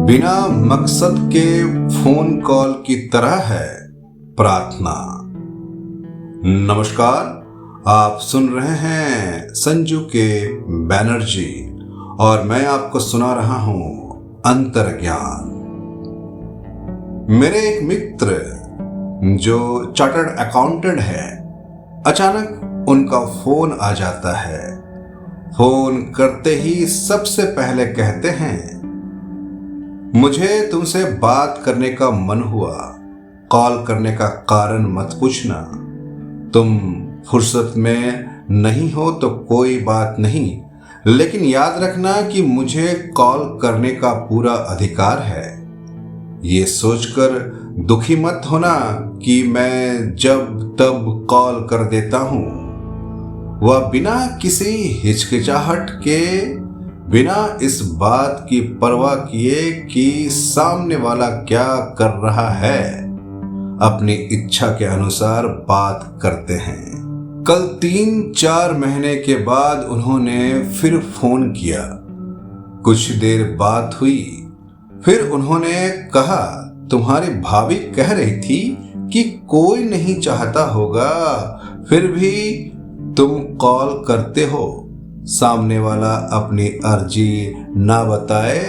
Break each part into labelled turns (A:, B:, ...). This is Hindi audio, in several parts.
A: बिना मकसद के फोन कॉल की तरह है प्रार्थना। नमस्कार, आप सुन रहे हैं संजू के बैनर्जी और मैं आपको सुना रहा हूं अंतर्ज्ञान। मेरे एक मित्र जो चार्टर्ड अकाउंटेंट है, अचानक उनका फोन आ जाता है। फोन करते ही सबसे पहले कहते हैं, मुझे तुमसे बात करने का मन हुआ, कॉल करने का कारण मत पूछना। तुम फुर्सत में नहीं हो तो कोई बात नहीं, लेकिन याद रखना कि मुझे कॉल करने का पूरा अधिकार है। ये सोचकर दुखी मत होना कि मैं जब तब कॉल कर देता हूं। वह बिना किसी हिचकिचाहट के, बिना इस बात की परवाह किए कि सामने वाला क्या कर रहा है, अपनी इच्छा के अनुसार बात करते हैं। कल 3-4 महीने के बाद उन्होंने फिर फोन किया। कुछ देर बात हुई, फिर उन्होंने कहा, तुम्हारी भाभी कह रही थी कि कोई नहीं चाहता होगा, फिर भी तुम कॉल करते हो। सामने वाला अपनी अर्जी ना बताए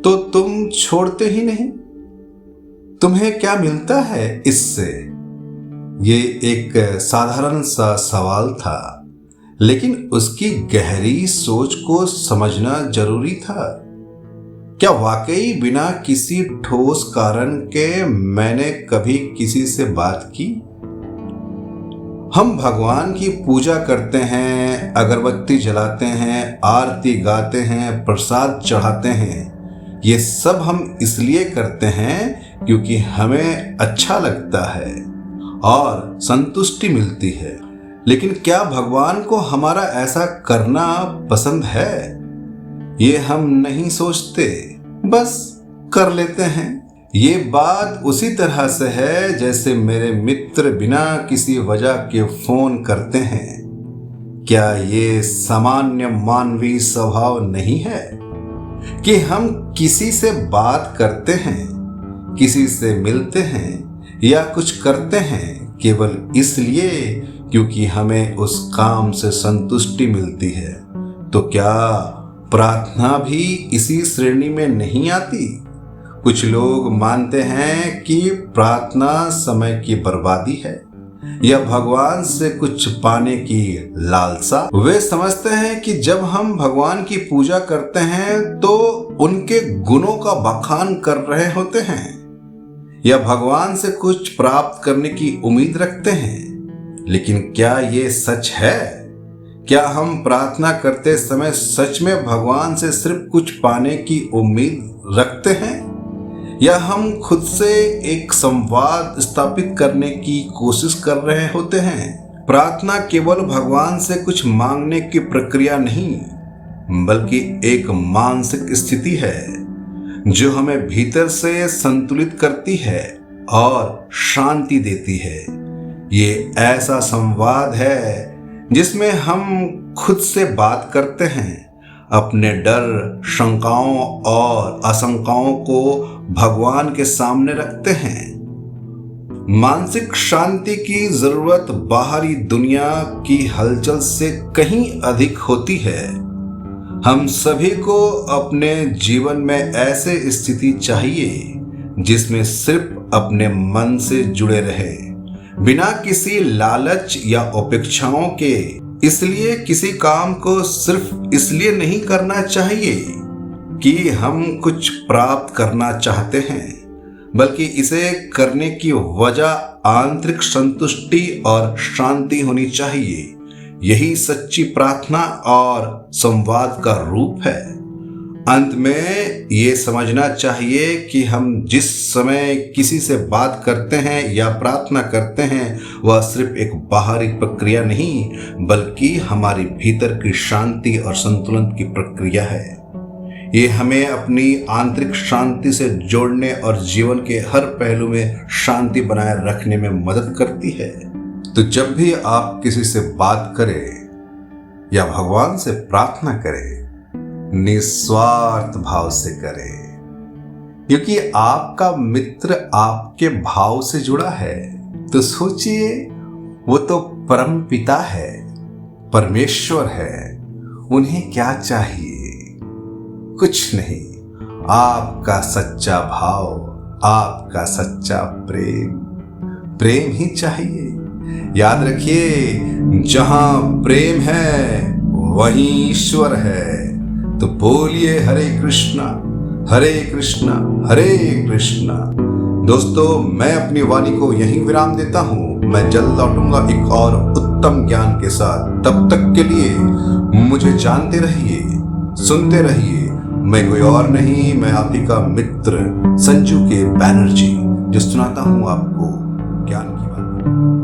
A: तो तुम छोड़ते ही नहीं। तुम्हें क्या मिलता है इससे? ये एक साधारण सा सवाल था, लेकिन उसकी गहरी सोच को समझना जरूरी था। क्या वाकई बिना किसी ठोस कारण के मैंने कभी किसी से बात की? हम भगवान की पूजा करते हैं, अगरबत्ती जलाते हैं, आरती गाते हैं, प्रसाद चढ़ाते हैं। ये सब हम इसलिए करते हैं क्योंकि हमें अच्छा लगता है और संतुष्टि मिलती है। लेकिन क्या भगवान को हमारा ऐसा करना पसंद है? ये हम नहीं सोचते, बस कर लेते हैं। ये बात उसी तरह से है जैसे मेरे मित्र बिना किसी वजह के फोन करते हैं। क्या ये सामान्य मानवीय स्वभाव नहीं है कि हम किसी से बात करते हैं, किसी से मिलते हैं या कुछ करते हैं केवल इसलिए क्योंकि हमें उस काम से संतुष्टि मिलती है? तो क्या प्रार्थना भी इसी श्रेणी में नहीं आती? कुछ लोग मानते हैं कि प्रार्थना समय की बर्बादी है या भगवान से कुछ पाने की लालसा। वे समझते हैं कि जब हम भगवान की पूजा करते हैं तो उनके गुणों का बखान कर रहे होते हैं या भगवान से कुछ प्राप्त करने की उम्मीद रखते हैं। लेकिन क्या ये सच है? क्या हम प्रार्थना करते समय सच में भगवान से सिर्फ कुछ पाने की उम्मीद रखते हैं या हम खुद से एक संवाद स्थापित करने की कोशिश कर रहे होते हैं? प्रार्थना केवल भगवान से कुछ मांगने की प्रक्रिया नहीं, बल्कि एक मानसिक स्थिति है जो हमें भीतर से संतुलित करती है और शांति देती है। ये ऐसा संवाद है जिसमें हम खुद से बात करते हैं, अपने डर, शंकाओं और आशंकाओं को भगवान के सामने रखते हैं। मानसिक शांति की जरूरत बाहरी दुनिया की हलचल से कहीं अधिक होती है। हम सभी को अपने जीवन में ऐसे स्थिति चाहिए जिसमें सिर्फ अपने मन से जुड़े रहे, बिना किसी लालच या अपेक्षाओं के। इसलिए किसी काम को सिर्फ इसलिए नहीं करना चाहिए कि हम कुछ प्राप्त करना चाहते हैं, बल्कि इसे करने की वजह आंतरिक संतुष्टि और शांति होनी चाहिए। यही सच्ची प्रार्थना और संवाद का रूप है। अंत में ये समझना चाहिए कि हम जिस समय किसी से बात करते हैं या प्रार्थना करते हैं, वह सिर्फ एक बाहरी प्रक्रिया नहीं, बल्कि हमारी भीतर की शांति और संतुलन की प्रक्रिया है। ये हमें अपनी आंतरिक शांति से जोड़ने और जीवन के हर पहलू में शांति बनाए रखने में मदद करती है। तो जब भी आप किसी से बात करें या भगवान से प्रार्थना करें, निस्वार्थ भाव से करें। क्योंकि आपका मित्र आपके भाव से जुड़ा है। तो सोचिए, वो तो परम पिता है, परमेश्वर है। उन्हें क्या चाहिए? कुछ नहीं, आपका सच्चा भाव, आपका सच्चा प्रेम, प्रेम ही चाहिए। याद रखिए, जहां प्रेम है वहीं ईश्वर है। तो बोलिए हरे कृष्णा, हरे कृष्णा, हरे कृष्णा। दोस्तों, मैं अपनी वाणी को यहीं विराम देता हूं। मैं जल्द लौटूंगा एक और उत्तम ज्ञान के साथ। तब तक के लिए मुझे जानते रहिए, सुनते रहिए। मैं कोई और नहीं, मैं आप ही का मित्र संजू के बैनर्जी, जो सुनाता हूं आपको ज्ञान की बात।